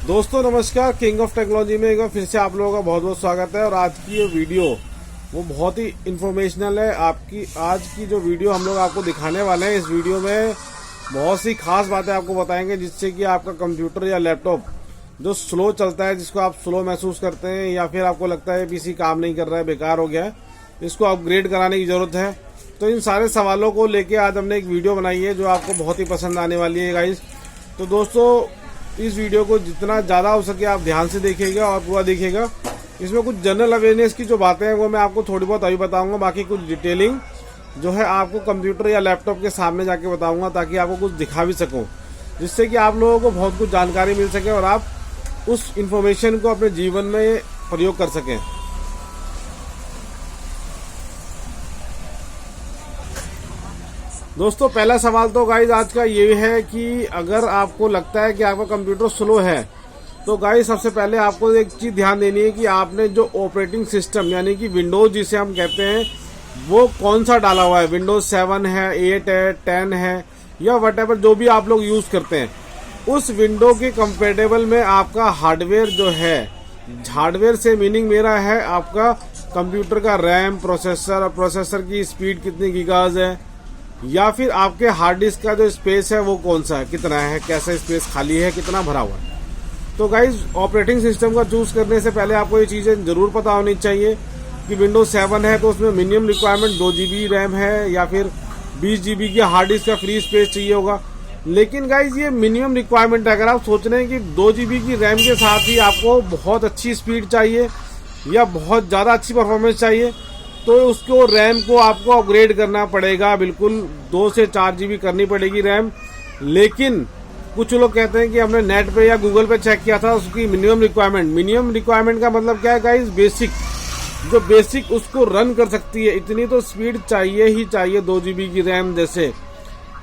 दोस्तों नमस्कार, king of technology में एक बार फिर से आप लोगों का बहुत बहुत स्वागत है। और आज की ये वीडियो वो बहुत ही इंफॉर्मेशनल है। आपकी आज की जो वीडियो हम लोग आपको दिखाने वाले हैं, इस वीडियो में बहुत सी खास बातें आपको बताएंगे जिससे कि आपका कंप्यूटर या लैपटॉप जो स्लो चलता है, जिसको आप स्लो महसूस करते हैं या फिर आपको लगता है पीसी काम नहीं कर रहा है, बेकार हो गया है, इसको अपग्रेड कराने की जरूरत है। तो इन सारे सवालों को लेके आज हमने एक वीडियो बनाई है जो आपको बहुत ही पसंद आने वाली है गाइस। तो दोस्तों इस वीडियो को जितना ज़्यादा हो सके आप ध्यान से देखिएगा और पूरा देखिएगा। इसमें कुछ जनरल अवेयरनेस की जो बातें हैं वो मैं आपको थोड़ी बहुत अभी बताऊंगा, बाकी कुछ डिटेलिंग जो है आपको कंप्यूटर या लैपटॉप के सामने जाके बताऊंगा, ताकि आपको कुछ दिखा भी सकूं, जिससे कि आप लोगों को बहुत कुछ जानकारी मिल सके और आप उस इंफॉर्मेशन को अपने जीवन में प्रयोग कर सकें। दोस्तों पहला सवाल तो गाइज आज का ये है कि अगर आपको लगता है कि आपका कंप्यूटर स्लो है, तो गाइज सबसे पहले आपको एक चीज ध्यान देनी है कि आपने जो ऑपरेटिंग सिस्टम यानी कि विंडोज जिसे हम कहते हैं वो कौन सा डाला हुआ है। विंडोज 7 है, 8 है, 10 है या वटेवर जो भी आप लोग यूज करते हैं, उस विंडो के कंपेटेबल में आपका हार्डवेयर जो है, हार्डवेयर से मीनिंग मेरा है आपका कंप्यूटर का रैम, प्रोसेसर और प्रोसेसर की स्पीड कितनी गीगाज है, या फिर आपके हार्ड डिस्क का जो स्पेस है वो कौन सा है, कितना है, कैसा स्पेस खाली है, कितना भरा हुआ है। तो गाइज ऑपरेटिंग सिस्टम का चूज करने से पहले आपको ये चीजें जरूर पता होनी चाहिए कि विंडोज 7 है तो उसमें मिनिमम रिक्वायरमेंट 2 GB रैम है या फिर 20 GB की हार्ड डिस्क का फ्री स्पेस चाहिए होगा। लेकिन गाइज ये मिनिमम रिक्वायरमेंट है। अगर आप सोच रहे हैं कि 2 GB की रैम के साथ ही आपको बहुत अच्छी स्पीड चाहिए या बहुत ज्यादा अच्छी परफॉर्मेंस चाहिए, तो उसको रैम को आपको अपग्रेड करना पड़ेगा। बिल्कुल 2 से 4 GB करनी पड़ेगी रैम। लेकिन कुछ लोग कहते हैं कि हमने नेट पे या गूगल पे चेक किया था, उसकी मिनिमम रिक्वायरमेंट का मतलब क्या है गाइस, बेसिक उसको रन कर सकती है, इतनी तो स्पीड चाहिए ही चाहिए 2 GB की रैम जैसे।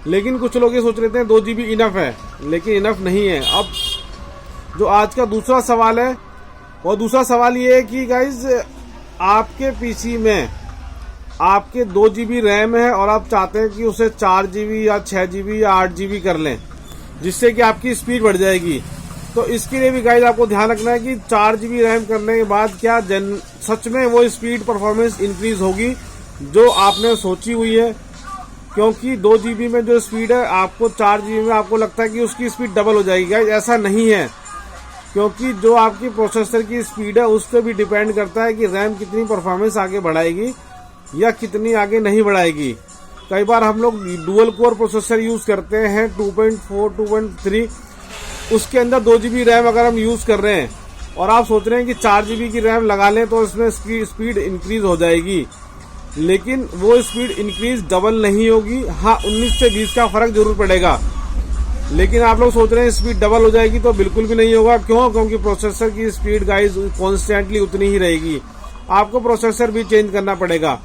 लेकिन कुछ लोग ये सोच लेते हैं 2 GB इनफ है, लेकिन इनफ नहीं है। अब जो आज का दूसरा सवाल है, और दूसरा सवाल ये है कि गाइज आपके पीसी में आपके 2 GB रैम है और आप चाहते हैं कि उसे 4 GB या 6 GB या 8 GB कर लें, जिससे कि आपकी स्पीड बढ़ जाएगी। तो इसके लिए भी गाइज आपको ध्यान रखना है कि 4 GB रैम करने के बाद क्या सच में वो स्पीड परफॉर्मेंस इंक्रीज होगी जो आपने सोची हुई है। क्योंकि 2 GB में जो स्पीड है, आपको 4 GB में आपको लगता है कि उसकी स्पीड डबल हो जाएगी। गाइज ऐसा नहीं है, क्योंकि जो आपकी प्रोसेसर की स्पीड है उस पर भी डिपेंड करता है कि रैम कितनी परफॉर्मेंस आगे बढ़ाएगी या कितनी आगे नहीं बढ़ाएगी। कई बार हम लोग डुअल कोर प्रोसेसर यूज करते हैं 2.4, 2.3, उसके अंदर 2 GB रैम अगर हम यूज कर रहे हैं और आप सोच रहे हैं कि 4 GB की रैम लगा लें तो इसमें स्पीड इंक्रीज हो जाएगी, लेकिन वो स्पीड इंक्रीज डबल नहीं होगी। हाँ, 19 से 20 का फर्क जरूर पड़ेगा। लेकिन आप लोग सोच रहे हैं स्पीड डबल हो जाएगी, तो बिल्कुल भी नहीं होगा। क्यों? क्योंकि प्रोसेसर की स्पीड गाइज कॉन्स्टेंटली उतनी ही रहेगी। आपको प्रोसेसर भी चेंज करना पड़ेगा,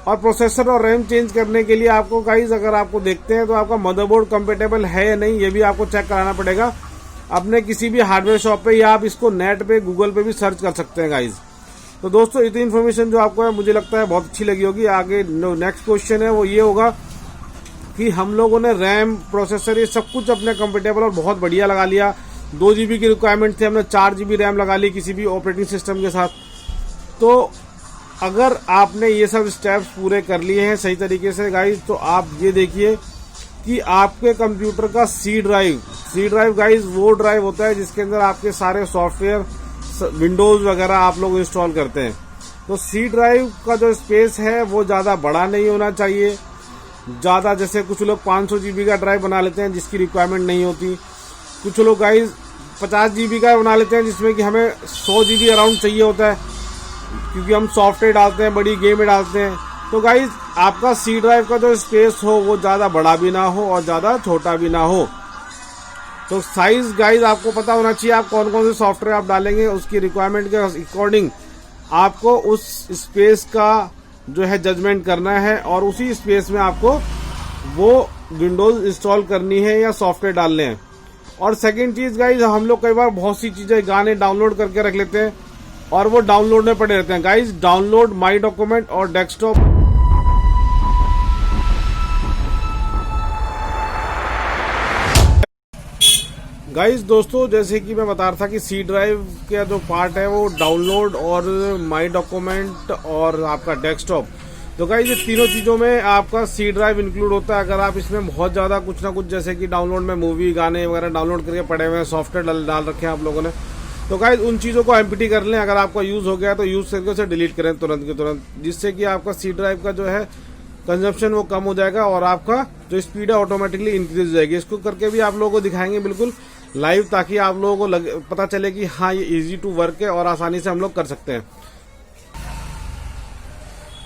और प्रोसेसर और रैम चेंज करने के लिए आपको गाइज, अगर आपको देखते हैं तो आपका मदरबोर्ड कंपेटेबल है या नहीं, ये भी आपको चेक कराना पड़ेगा अपने किसी भी हार्डवेयर शॉप पे, या आप इसको नेट पे गूगल पे भी सर्च कर सकते हैं गाइज। तो दोस्तों इतनी इन्फॉर्मेशन जो आपको है मुझे लगता है बहुत अच्छी लगी होगी। आगे नेक्स्ट क्वेश्चन है वो ये होगा कि हम लोगों ने रैम, प्रोसेसर, ये सब कुछ अपने कंपेटेबल और बहुत बढ़िया लगा लिया। 2 GB की रिक्वायरमेंट थी, हमने 4 GB रैम लगा ली किसी भी ऑपरेटिंग सिस्टम के साथ। तो अगर आपने ये सब स्टेप्स पूरे कर लिए हैं सही तरीके से गाइज, तो आप ये देखिए कि आपके कंप्यूटर का सी ड्राइव गाइज वो ड्राइव होता है जिसके अंदर आपके सारे सॉफ्टवेयर, विंडोज वगैरह आप लोग इंस्टॉल करते हैं। तो सी ड्राइव का जो स्पेस है वो ज्यादा बड़ा नहीं होना चाहिए। ज्यादा जैसे कुछ लोग 500 GB का ड्राइव बना लेते हैं जिसकी रिक्वायरमेंट नहीं होती। कुछ लोग गाइज 50 GB का बना लेते हैं जिसमें कि हमें 100 GB अराउंड चाहिए होता है, क्योंकि हम सॉफ्टवेयर डालते हैं, बड़ी गेम में डालते हैं। तो गाइज आपका सी ड्राइव का जो स्पेस हो वो ज्यादा बड़ा भी ना हो और ज्यादा छोटा भी ना हो। तो साइज गाइज आपको पता होना चाहिए, आप कौन कौन से सॉफ्टवेयर आप डालेंगे, उसकी रिक्वायरमेंट के अकॉर्डिंग आपको उस स्पेस का जो है जजमेंट करना है, और उसी स्पेस में आपको वो विंडोज इंस्टॉल करनी है या सॉफ्टवेयर डालने हैं। और सेकंड चीज गाइज, हम लोग कई बार बहुत सी चीजें, गाने डाउनलोड करके रख लेते हैं और वो डाउनलोड में पड़े रहते हैं। गाइज डाउनलोड माई डॉक्यूमेंट और डेस्कटॉप गाइस दोस्तों, जैसे कि मैं बता रहा था कि सी ड्राइव का जो पार्ट है वो डाउनलोड और माई डॉक्यूमेंट और आपका डेस्कटॉप, तो गाइस ये तीनों चीज़ों में आपका सी ड्राइव इंक्लूड होता है। अगर आप इसमें बहुत ज़्यादा कुछ ना कुछ, जैसे कि डाउनलोड में मूवी गाने वगैरह डाउनलोड करके पड़े हुए हैं, सॉफ्टवेयर डाल रखे हैं आप लोगों ने, तो गाइस उन चीज़ों को एम्प्टी कर लें। अगर आपका यूज़ हो गया तो यूज़ करके उसे डिलीट करें तुरंत के तुरंत, जिससे कि आपका सी ड्राइव का जो है कंजप्शन वो कम हो जाएगा और आपका जो स्पीड है ऑटोमेटिकली इंक्रीज हो जाएगी। इसको करके भी आप लोगों को दिखाएंगे बिल्कुल लाइव, ताकि आप लोगों को पता चले कि हाँ ये इजी टू वर्क है और आसानी से हम लोग कर सकते हैं।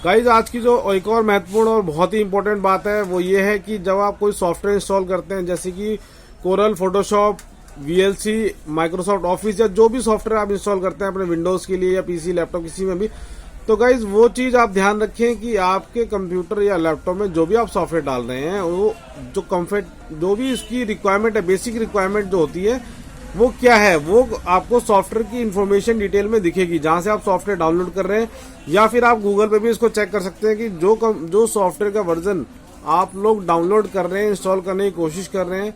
गाइज आज की जो एक और महत्वपूर्ण और बहुत ही इंपॉर्टेंट बात है वो ये है कि जब आप कोई सॉफ्टवेयर इंस्टॉल करते हैं, जैसे कि coral, Photoshop, VLC, Microsoft office या जो भी सॉफ्टवेयर आप इंस्टॉल करते हैं अपने विंडोज के लिए या पीसी, लैपटॉप किसी में भी, तो गाइज वो चीज आप ध्यान रखें कि आपके कंप्यूटर या लैपटॉप में जो भी आप सॉफ्टवेयर डाल रहे हैं वो जो भी इसकी रिक्वायरमेंट है, बेसिक रिक्वायरमेंट जो होती है वो क्या है, वो आपको सॉफ्टवेयर की इंफॉर्मेशन डिटेल में दिखेगी जहां से आप सॉफ्टवेयर डाउनलोड कर रहे हैं। या फिर आप गूगल पे भी इसको चेक कर सकते हैं कि जो सॉफ्टवेयर का वर्जन आप लोग डाउनलोड कर रहे हैं, इंस्टॉल करने की कोशिश कर रहे हैं,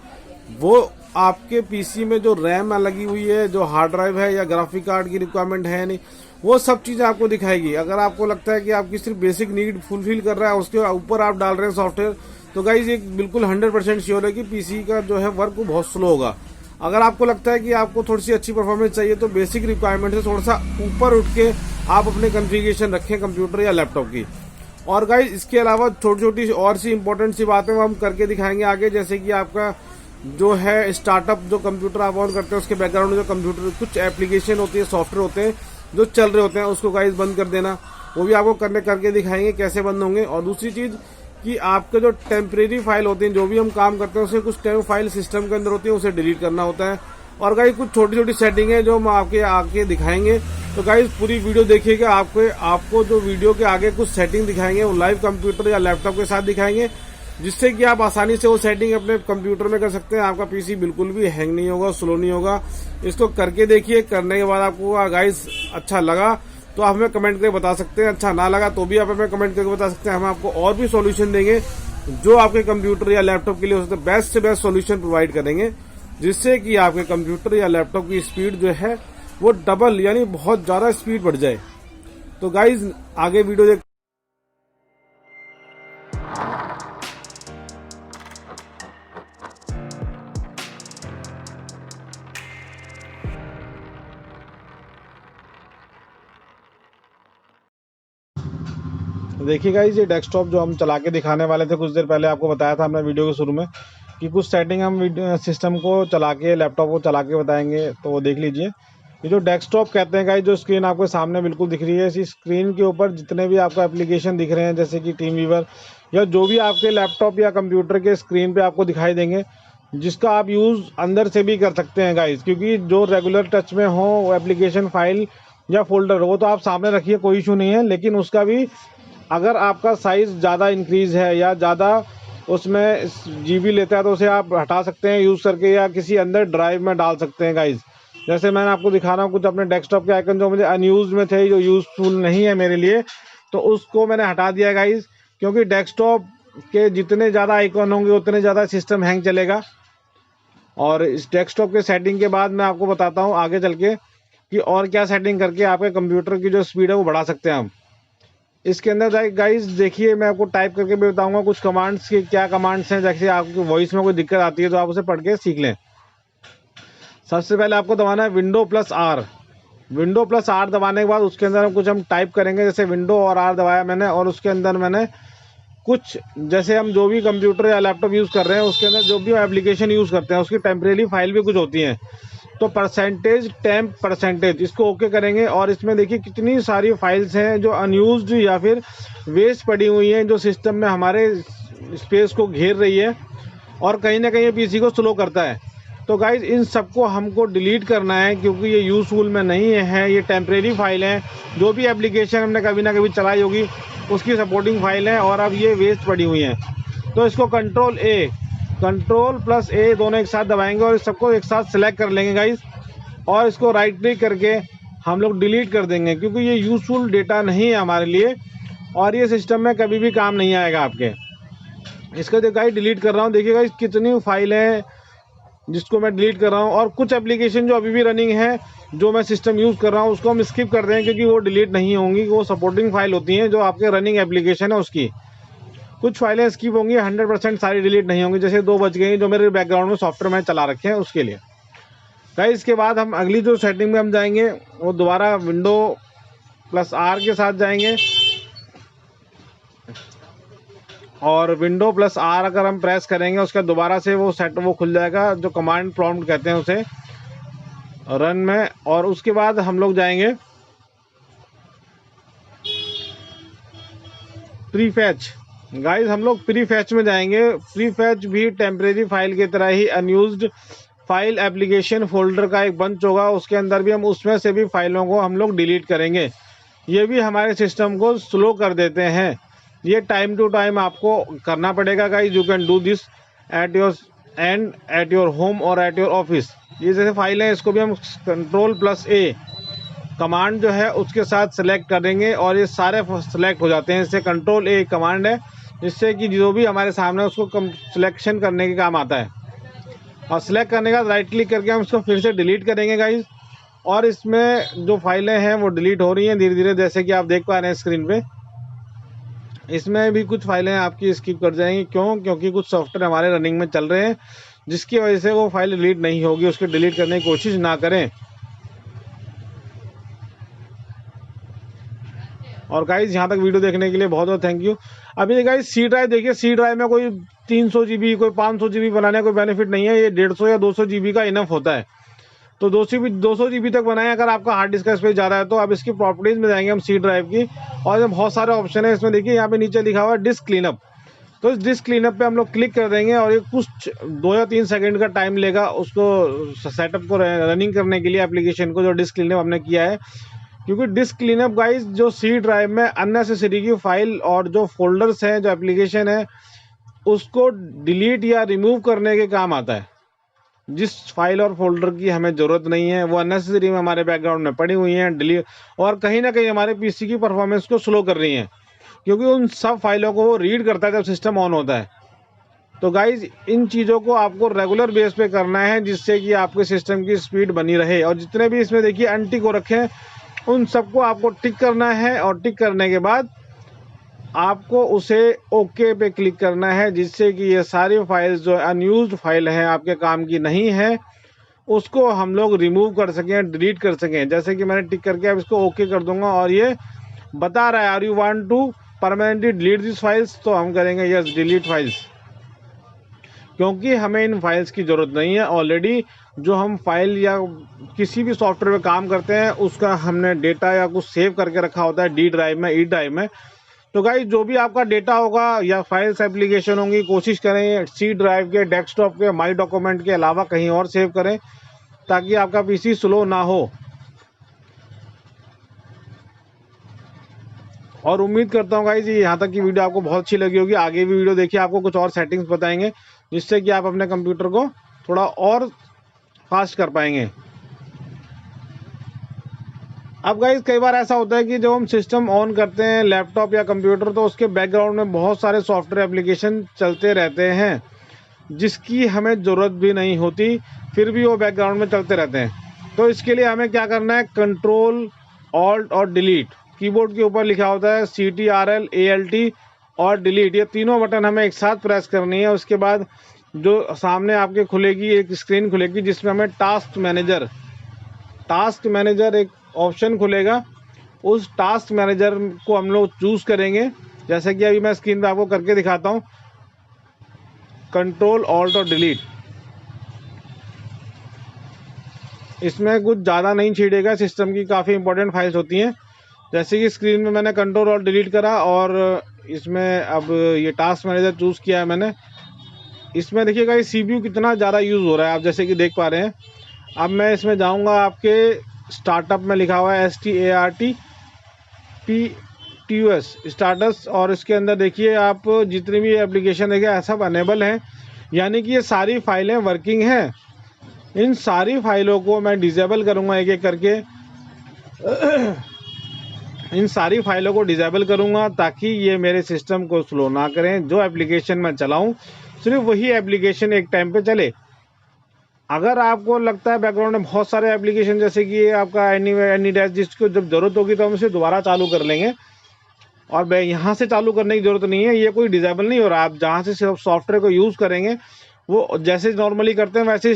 वो आपके पीसी में जो रैम लगी हुई है, जो हार्ड ड्राइव है या ग्राफिक कार्ड की रिक्वायरमेंट है नहीं, वो सब चीजें आपको दिखाएगी। अगर आपको लगता है कि आपकी सिर्फ बेसिक नीड फुलफिल कर रहा है, उसके ऊपर आप डाल रहे हैं सॉफ्टवेयर, तो गाइज ये बिल्कुल 100% श्योर है कि पीसी का जो है वर्क वो बहुत स्लो होगा। अगर आपको लगता है कि आपको थोड़ी सी अच्छी परफॉर्मेंस चाहिए, तो बेसिक रिक्वायरमेंट से थोड़ा सा ऊपर उठ के आप अपने कॉन्फ़िगरेशन रखें कंप्यूटर या लैपटॉप की। और गाइज इसके अलावा छोटी छोटी और सी इंपॉर्टेंट सी बातें हम करके दिखाएंगे आगे, जैसे कि आपका जो है स्टार्टअप, जो कंप्यूटर आप ऑन करते हैं उसके बैकग्राउंड में जो कंप्यूटर कुछ एप्लीकेशन होती है, सॉफ्टवेयर होते हैं जो चल रहे होते हैं, उसको गाइज बंद कर देना, वो भी आपको करके दिखाएंगे कैसे बंद होंगे। और दूसरी चीज कि आपके जो टेम्परेरी फाइल होती हैं, जो भी हम काम करते हैं उसके कुछ टेम्प फाइल सिस्टम के अंदर होती है, उसे डिलीट करना होता है। और गाइज कुछ छोटी छोटी सेटिंग है जो हम आपके आगे दिखाएंगे, तो गाइज पूरी वीडियो देखिएगा। आपको जो वीडियो के आगे कुछ सेटिंग दिखाएंगे वो लाइव कंप्यूटर या लैपटॉप के साथ दिखाएंगे, जिससे कि आप आसानी से वो सेटिंग अपने कंप्यूटर में कर सकते हैं। आपका पीसी बिल्कुल भी हैंग नहीं होगा, स्लो नहीं होगा। इसको करके देखिए, करने के बाद आपको गाइस अच्छा लगा तो आप हमें कमेंट करके बता सकते हैं, अच्छा ना लगा तो भी आप हमें कमेंट करके बता सकते हैं। हम आपको और भी सॉल्यूशन देंगे जो आपके कंप्यूटर या लैपटॉप के लिए हो सकता है, बेस्ट से बेस्ट सॉल्यूशन प्रोवाइड करेंगे, जिससे कि आपके कंप्यूटर या लैपटॉप की स्पीड जो है वो डबल यानी बहुत ज्यादा स्पीड बढ़ जाए। तो गाइज आगे वीडियो देख। देखिए गाइस, ये डेस्कटॉप जो हम चला के दिखाने वाले थे कुछ देर पहले, आपको बताया था हमने वीडियो के शुरू में कि कुछ सेटिंग हम सिस्टम को चला के, लैपटॉप को चला के बताएंगे, तो वो देख लीजिए। ये जो डेस्कटॉप कहते हैं गाइस, जो स्क्रीन आपके सामने बिल्कुल दिख रही है, इसी स्क्रीन के ऊपर जितने भी आपको एप्लीकेशन दिख रहे हैं, जैसे कि टीम वीवर या जो भी आपके लैपटॉप या कंप्यूटर के स्क्रीन पे आपको दिखाई देंगे, जिसका आप यूज़ अंदर से भी कर सकते हैं गाइस, क्योंकि जो रेगुलर टच में हो वो एप्लीकेशन फाइल या फोल्डर, वो तो आप सामने रखिए, कोई इशू नहीं है। लेकिन उसका भी अगर आपका साइज़ ज़्यादा इंक्रीज है या ज़्यादा उसमें जीबी लेता है, तो उसे आप हटा सकते हैं यूज़ करके, या किसी अंदर ड्राइव में डाल सकते हैं गाइज। जैसे मैंने आपको दिखा रहा हूँ कुछ अपने डेस्कटॉप के आइकन जो मुझे अनयूज में थे, जो यूजफुल नहीं है मेरे लिए, तो उसको मैंने हटा दिया गाइज, क्योंकि डेस्कटॉप के जितने ज़्यादा आइकन होंगे उतने ज़्यादा सिस्टम हैंग चलेगा। और इस डेस्कटॉप के सेटिंग के बाद मैं आपको बताता हूँ आगे चल के कि और क्या सेटिंग करके आपके कंप्यूटर की जो स्पीड है वो बढ़ा सकते हैं हम। इसके अंदर गाइस देखिए, मैं आपको टाइप करके भी बताऊंगा कुछ कमांड्स के, क्या कमांड्स हैं, जैसे आपकी वॉइस में कोई दिक्कत आती है तो आप उसे पढ़ के सीख लें। सबसे पहले आपको दबाना है विंडो+R। विंडो+R दबाने के बाद उसके अंदर कुछ हम टाइप करेंगे, जैसे विंडो और R दबाया मैंने, और उसके अंदर मैंने कुछ, जैसे हम जो भी कंप्यूटर या लैपटॉप यूज़ कर रहे हैं उसके अंदर जो भी एप्लीकेशन यूज़ करते हैं उसकी टेम्परेरी फाइल भी कुछ होती हैं, तो %temp%, इसको ओके करेंगे। और इसमें देखिए कितनी सारी फाइल्स हैं जो अनयूज्ड या फिर वेस्ट पड़ी हुई हैं, जो सिस्टम में हमारे स्पेस को घेर रही है और कहीं ना कहीं पीसी को स्लो करता है। तो गाइज इन सबको हमको डिलीट करना है, क्योंकि ये यूजफुल में नहीं है, ये टेम्परेरी फाइल है। जो भी एप्लीकेशन हमने कभी ना कभी चलाई होगी उसकी सपोर्टिंग फाइल है, और अब ये वेस्ट पड़ी हुई हैं। तो इसको कंट्रोल+A दोनों एक साथ दबाएंगे और इस सबको एक साथ सिलेक्ट कर लेंगे गाइस, और इसको राइट क्लिक करके हम लोग डिलीट कर देंगे, क्योंकि ये यूजफुल डेटा नहीं है हमारे लिए और ये सिस्टम में कभी भी काम नहीं आएगा आपके। इसको जो गाइस डिलीट कर रहा हूँ, देखिए गाइस कितनी फाइल है, जिसको मैं डिलीट कर रहा हूँ, और कुछ एप्लीकेशन जो अभी भी रनिंग है जो मैं सिस्टम यूज़ कर रहा हूँ उसको हम स्किप कर दें क्योंकि वो डिलीट नहीं होंगी, वो सपोर्टिंग फाइल होती हैं जो आपके रनिंग एप्लीकेशन है उसकी। कुछ फाइलें स्किप होंगी, 100% सारी डिलीट नहीं होंगी, जैसे 2 बच गई जो मेरे बैकग्राउंड में सॉफ्टवेयर मैंने चला रखे हैं उसके लिए। गाइस इसके बाद हम अगली जो सेटिंग में हम जाएंगे वो दोबारा विंडो प्लस आर के साथ जाएंगे, और विंडो प्लस आर अगर हम प्रेस करेंगे उसके दोबारा से वो खुल जाएगा, जो कमांड प्रॉम्प्ट कहते हैं उसे, रन में। और उसके बाद हम लोग जाएंगे प्रीफैच। गाइस हम लोग प्रीफैच में जाएंगे। प्रीफैच भी टेम्परेरी फाइल की तरह ही अनयूज्ड फाइल एप्लीकेशन फोल्डर का एक बंच होगा, उसके अंदर भी हम उसमें से भी फाइलों को हम लोग डिलीट करेंगे। ये भी हमारे सिस्टम को स्लो कर देते हैं। ये टाइम टू टाइम आपको करना पड़ेगा guys. You can do this at your and, at your home और एट योर ऑफिस। ये जैसे फाइल है इसको भी हम Ctrl+A कमांड जो है उसके साथ सेलेक्ट करेंगे और ये सारे सेलेक्ट हो जाते हैं। इससे Ctrl+A कमांड है जिससे कि जो भी हमारे सामने उसको सिलेक्शन करने के काम आता है। और सिलेक्ट करने के बाद राइट क्लिक करके हम इसको फिर से डिलीट करेंगे गाइस। और इसमें जो फाइलें हैं वो डिलीट हो रही हैं धीरे धीरे, जैसे कि आप देख पा रहे हैं स्क्रीन पे। इसमें भी कुछ फाइलें आपकी स्किप कर जाएंगी, क्योंकि कुछ सॉफ्टवेयर हमारे रनिंग में चल रहे हैं जिसकी वजह से वो फाइल डिलीट नहीं होगी। उसको डिलीट करने की कोशिश ना करें। और गाइस यहाँ तक वीडियो देखने के लिए बहुत बहुत थैंक यू। अभी गाइस सी ड्राइव देखिए, सी ड्राइव में कोई 300 GB कोई 500 GB बनाने का कोई बेनिफिट नहीं है। ये 150 या 200 GB का इनफ होता है। तो 200 GB तक बनाएं अगर आपका हार्ड डिस्क का स्पेस ज़्यादा है तो। अब इसकी प्रॉपर्टीज़ में जाएंगे हम सी ड्राइव की, और इसमें बहुत सारे ऑप्शन है। इसमें देखिए यहाँ पे नीचे लिखा हुआ है डिस्क क्लीनअप। तो इस डिस्क क्लीनअप पे हम लोग क्लिक कर देंगे और ये कुछ 2 या 3 सेकंड का टाइम लेगा उसको सेटअप को रनिंग करने के लिए, एप्लीकेशन को जो डिस्क क्लीनअप हमने किया है। क्योंकि डिस्क क्लीनअप गाइस जो सी ड्राइव में अननेसेसरी की फाइल और जो फोल्डर्स हैं, जो एप्लीकेशन है, उसको डिलीट या रिमूव करने के काम आता है। जिस फाइल और फोल्डर की हमें ज़रूरत नहीं है वो अननेसेसरी में हमारे बैकग्राउंड में पड़ी हुई हैं डिलीट, और कहीं ना कहीं हमारे पीसी की परफॉर्मेंस को स्लो कर रही हैं, क्योंकि उन सब फाइलों को वो रीड करता है जब सिस्टम ऑन होता है। तो गाइज इन चीज़ों को आपको रेगुलर बेस पे करना है जिससे कि आपके सिस्टम की स्पीड बनी रहे। और जितने भी इसमें देखिए अनटिक हो रखे हैं उन सबको आपको टिक करना है, और टिक करने के बाद आपको उसे ओके पे क्लिक करना है, जिससे कि ये सारी फाइल्स जो अनयूज्ड फाइल हैं, आपके काम की नहीं है, उसको हम लोग रिमूव कर सकें, डिलीट कर सकें। जैसे कि मैंने टिक करके अब इसको ओके कर दूंगा और ये बता रहा है are you want to permanently delete this files, तो हम करेंगे यस डिलीट फाइल्स, क्योंकि हमें इन फाइल्स की ज़रूरत नहीं है। ऑलरेडी जो हम फाइल या किसी भी सॉफ्टवेयर में काम करते हैं उसका हमने डेटा या कुछ सेव करके रखा होता है डी ड्राइव में, ई ड्राइव में। तो गाइस जो भी आपका डेटा होगा या फाइल्स एप्लीकेशन होंगी, कोशिश करें सी ड्राइव के, डेस्कटॉप के, माई डॉक्यूमेंट के अलावा कहीं और सेव करें ताकि आपका पीसी स्लो ना हो। और उम्मीद करता हूँ गाइस यहाँ तक की वीडियो आपको बहुत अच्छी लगी होगी। आगे भी वीडियो देखिए, आपको कुछ और सेटिंग्स बताएंगे जिससे कि आप अपने कंप्यूटर को थोड़ा और फास्ट कर पाएंगे। अब गाइस कई बार ऐसा होता है कि जब हम सिस्टम ऑन करते हैं लैपटॉप या कंप्यूटर, तो उसके बैकग्राउंड में बहुत सारे सॉफ्टवेयर एप्लीकेशन चलते रहते हैं जिसकी हमें ज़रूरत भी नहीं होती, फिर भी वो बैकग्राउंड में चलते रहते हैं। तो इसके लिए हमें क्या करना है, कंट्रोल ऑल्ट और डिलीट, कीबोर्ड के ऊपर लिखा होता है CTRL ALT और डिलीट, ये तीनों बटन हमें एक साथ प्रेस करनी है। उसके बाद जो सामने आपके खुलेगी एक स्क्रीन खुलेगी जिसमें हमें टास्क मैनेजर एक ऑप्शन खुलेगा। उस टास्क मैनेजर को हम लोग चूज़ करेंगे, जैसे कि अभी मैं स्क्रीन पे आपको करके दिखाता हूँ, कंट्रोल ऑल्ट और डिलीट। इसमें कुछ ज़्यादा नहीं छेड़ेगा, सिस्टम की काफ़ी इंपॉर्टेंट फाइल्स होती हैं। जैसे कि स्क्रीन में मैंने कंट्रोल और डिलीट करा और इसमें अब ये टास्क मैनेजर चूज़ किया है मैंने। इसमें देखिएगा ये CPU कितना ज़्यादा यूज़ हो रहा है, आप जैसे कि देख पा रहे हैं। अब मैं इसमें जाऊंगा, आपके स्टार्टअप में लिखा हुआ है STARTPTUS स्टार्टस, और इसके अंदर देखिए आप जितनी भी एप्लीकेशन देखिए सब अनेबल हैं, यानी कि ये सारी फाइलें वर्किंग हैं। इन सारी फाइलों को मैं डिसेबल करूंगा एक एक करके इन सारी फाइलों को डिसेबल करूंगा ताकि ये मेरे सिस्टम को स्लो ना करें। जो एप्लीकेशन मैं चलाऊं सिर्फ वही एप्लीकेशन एक टाइम पे चले। अगर आपको लगता है बैकग्राउंड में बहुत सारे एप्लीकेशन जैसे कि ये आपका एनी डैश, जिसको जब जरूरत होगी तो हम इसे दोबारा चालू कर लेंगे, और यहाँ से चालू करने की जरूरत नहीं है, ये कोई डिसेबल नहीं हो रहा। आप जहाँ से सिर्फ सॉफ्टवेयर को यूज़ करेंगे वो जैसे नॉर्मली करते हैं वैसे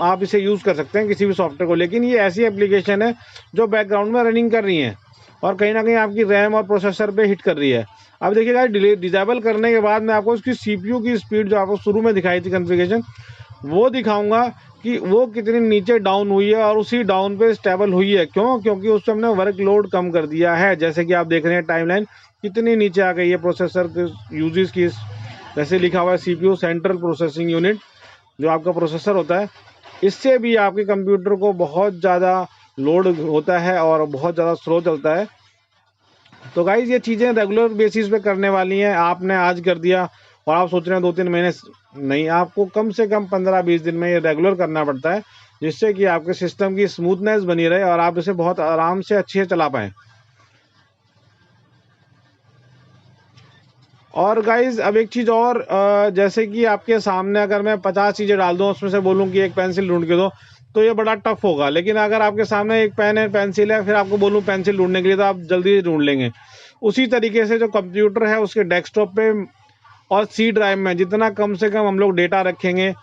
आप इसे यूज़ कर सकते हैं किसी भी सॉफ्टवेयर को। लेकिन ये ऐसी एप्लीकेशन है जो बैकग्राउंड में रनिंग कर रही है और कहीं ना कहीं आपकी रैम और प्रोसेसर पे हिट कर रही है। अब देखिएगा डिसेबल करने के बाद मैं आपको उसकी CPU की स्पीड जो आपको शुरू में दिखाई थी कॉन्फ़िगरेशन, वो दिखाऊंगा कि वो कितनी नीचे डाउन हुई है और उसी डाउन पे स्टेबल हुई है। क्यों? क्योंकि उस पर हमने वर्कलोड कम कर दिया है। जैसे कि आप देख रहे हैं टाइमलाइन कितनी नीचे आ गई है प्रोसेसर के यूजेस की। जैसे लिखा हुआ है CPU सेंट्रल प्रोसेसिंग यूनिट, जो आपका प्रोसेसर होता है, इससे भी आपके कंप्यूटर को बहुत ज़्यादा लोड होता है और बहुत ज़्यादा स्लो चलता है। तो गाइज ये चीज़ें रेगुलर बेसिस पे करने वाली हैं। आपने आज कर दिया और आप सोच रहे हैं 2-3 महीने, नहीं, आपको कम से कम 15-20 दिन में ये रेगुलर करना पड़ता है, जिससे कि आपके सिस्टम की स्मूथनेस बनी रहे और आप इसे बहुत आराम से अच्छे से चला पाएँ। और गाइज अब एक चीज़ और, जैसे कि आपके सामने अगर मैं 50 चीज़ें डाल दूँ, उसमें से बोलूँ कि एक पेंसिल ढूंढ के दो, तो ये बड़ा टफ होगा। लेकिन अगर आपके सामने एक पेन है, पेंसिल है, फिर आपको बोलूँ पेंसिल ढूंढने के लिए, तो आप जल्दी ढूंढ लेंगे। उसी तरीके से जो कंप्यूटर है उसके डेस्कटॉप पे और C ड्राइव में जितना कम से कम हम लोग डेटा रखेंगे,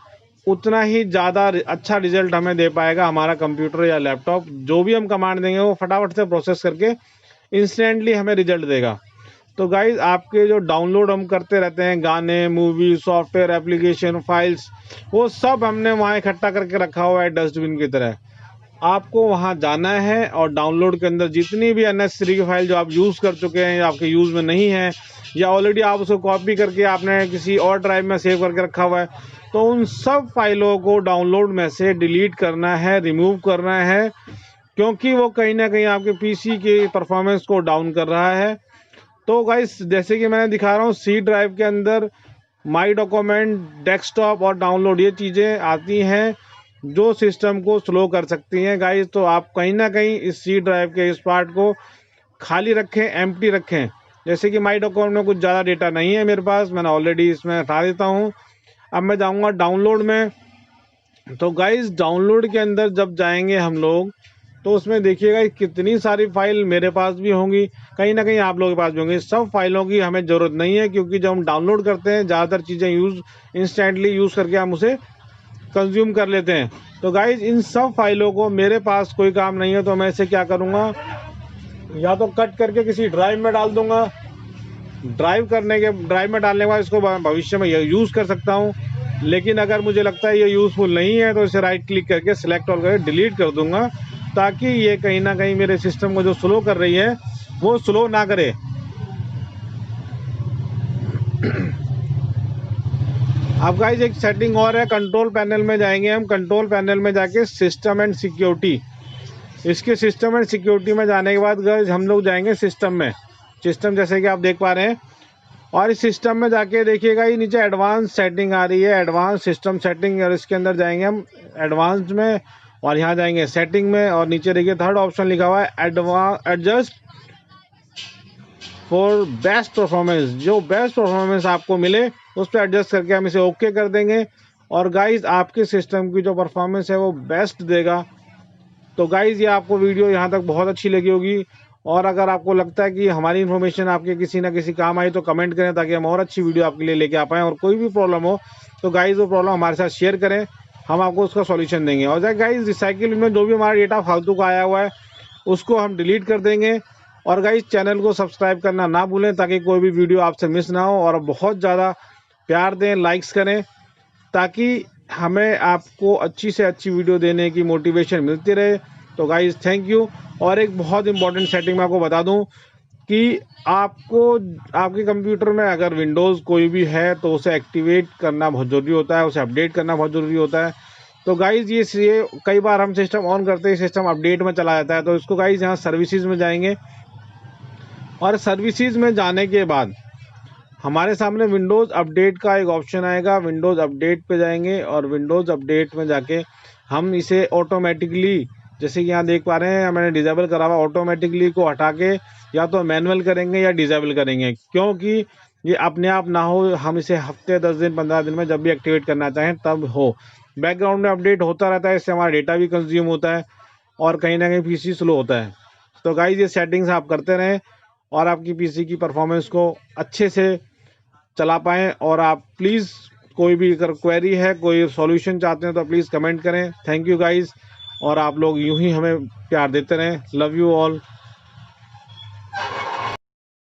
उतना ही ज़्यादा अच्छा रिजल्ट हमें दे पाएगा हमारा कंप्यूटर या लैपटॉप। जो भी हम कमांड देंगे वो फटाफट से प्रोसेस करके इंस्टेंटली हमें रिजल्ट देगा। तो गाइज आपके जो डाउनलोड हम करते रहते हैं, गाने, मूवी, सॉफ्टवेयर, एप्लीकेशन, फाइल्स, वो सब हमने वहाँ इकट्ठा करके रखा हुआ है डस्टबिन की तरह। आपको वहाँ जाना है और डाउनलोड के अंदर जितनी भी अननेसेसरी की फाइल जो आप यूज़ कर चुके हैं या आपके यूज़ में नहीं है, या ऑलरेडी आप उसको कॉपी करके आपने किसी और ड्राइव में सेव करके रखा हुआ है, तो उन सब फाइलों को डाउनलोड में से डिलीट करना है, रिमूव करना है, क्योंकि वो कहीं ना कहीं आपके PC के परफॉर्मेंस को डाउन कर रहा है। तो गाइस जैसे कि मैंने दिखा रहा हूँ, C ड्राइव के अंदर माई डॉक्यूमेंट, डेस्कटॉप और डाउनलोड, ये चीज़ें आती हैं जो सिस्टम को स्लो कर सकती हैं गाइस। तो आप कहीं ना कहीं इस C ड्राइव के इस पार्ट को खाली रखें, एम्प्टी रखें। जैसे कि माई डॉक्यूमेंट में कुछ ज़्यादा डेटा नहीं है मेरे पास, मैंने ऑलरेडी इसमें हटा देता हूँ। अब मैं जाऊँगा डाउनलोड में। तो गाइस डाउनलोड के अंदर जब जाएंगे हम लोग, तो उसमें देखिएगा कितनी सारी फाइल मेरे पास भी होंगी, कहीं ना कहीं आप लोगों के पास भी होंगी। सब फाइलों की हमें ज़रूरत नहीं है, क्योंकि जब हम डाउनलोड करते हैं ज़्यादातर चीज़ें इंस्टेंटली यूज़ करके हम उसे कंज्यूम कर लेते हैं। तो गाइज इन सब फाइलों को मेरे पास कोई काम नहीं है, तो मैं इसे क्या करूँगा, या तो कट करके किसी ड्राइव में डाल दूँगा। ड्राइव में डालने के बाद इसको भविष्य में यूज़ कर सकता हूँ। लेकिन अगर मुझे लगता है ये यूज़फुल नहीं है, तो इसे राइट क्लिक करके सिलेक्ट और करके डिलीट कर दूँगा, ताकि ये कहीं ना कहीं मेरे सिस्टम को जो स्लो कर रही है वो स्लो ना करे। अब गाइस एक सेटिंग और है, कंट्रोल पैनल में जाएंगे हम। कंट्रोल पैनल में जाके सिस्टम एंड सिक्योरिटी, इसके सिस्टम एंड सिक्योरिटी में जाने के बाद गाइस हम लोग जाएंगे सिस्टम में। सिस्टम जैसे कि आप देख पा रहे हैं, और इस सिस्टम में जाके देखिएगा ये नीचे एडवांस सेटिंग आ रही है, एडवांस सिस्टम सेटिंग, और इसके अंदर जाएंगे हम एडवांस में, और यहाँ जाएंगे सेटिंग में, और नीचे देखिए थर्ड ऑप्शन लिखा हुआ है एडजस्ट फॉर बेस्ट परफॉर्मेंस। जो बेस्ट परफॉर्मेंस आपको मिले उस पर एडजस्ट करके हम इसे ओके कर देंगे, और गाइज आपके सिस्टम की जो परफॉर्मेंस है वो बेस्ट देगा। तो गाइज ये आपको वीडियो यहाँ तक बहुत अच्छी लगी होगी, और अगर आपको लगता है कि हमारी इन्फॉर्मेशन आपके किसी ना किसी काम आई, तो कमेंट करें, ताकि हम और अच्छी वीडियो आपके लिए लेके आ पाएँ। और कोई भी प्रॉब्लम हो तो गाइज वो प्रॉब्लम हमारे साथ शेयर करें, हम आपको उसका सॉल्यूशन देंगे। और गाइज रिसाइकिल में जो भी हमारा डेटा फालतू का आया हुआ है उसको हम डिलीट कर देंगे। और गाइज चैनल को सब्सक्राइब करना ना भूलें, ताकि कोई भी वीडियो आपसे मिस ना हो। और बहुत ज़्यादा प्यार दें, लाइक्स करें, ताकि हमें आपको अच्छी से अच्छी वीडियो देने की मोटिवेशन मिलती रहे। तो गाइज थैंक यू। और एक बहुत इंपॉर्टेंट सेटिंग मैं आपको बता दूं कि आपको आपके कंप्यूटर में अगर विंडोज़ कोई भी है तो उसे एक्टिवेट करना बहुत ज़रूरी होता है, उसे अपडेट करना बहुत ज़रूरी होता है। तो गाइज़ ये कई बार हम सिस्टम ऑन करते ही सिस्टम अपडेट में चला जाता है। तो इसको गाइज़ यहाँ सर्विसेज में जाएंगे, और सर्विसेज में जाने के बाद हमारे सामने विंडोज़ अपडेट का एक ऑप्शन आएगा। विंडोज़ अपडेट पे जाएंगे, और विंडोज़ अपडेट में जाके हम इसे ऑटोमेटिकली, जैसे कि यहाँ देख पा रहे हैं मैंने डिसेबल करा हुआ, ऑटोमेटिकली को हटा के या तो मैनुअल करेंगे या डिसेबल करेंगे, क्योंकि ये अपने आप ना हो, हम इसे हफ्ते 10 दिन 15 दिन में जब भी एक्टिवेट करना चाहें तब हो। बैकग्राउंड में अपडेट होता रहता है, इससे हमारा डेटा भी कंज्यूम होता है और कहीं ना कहीं पीसी स्लो होता है। तो गाइज ये सेटिंग्स आप करते रहें और आपकी पीसी की परफॉर्मेंस को अच्छे से चला पाएँ। और आप प्लीज़ कोई भी अगर क्वेरी है, कोई सॉल्यूशन चाहते हैं तो प्लीज़ कमेंट करें। थैंक यू गाइज, और आप लोग यूं ही हमें प्यार देते रहें। Love you all.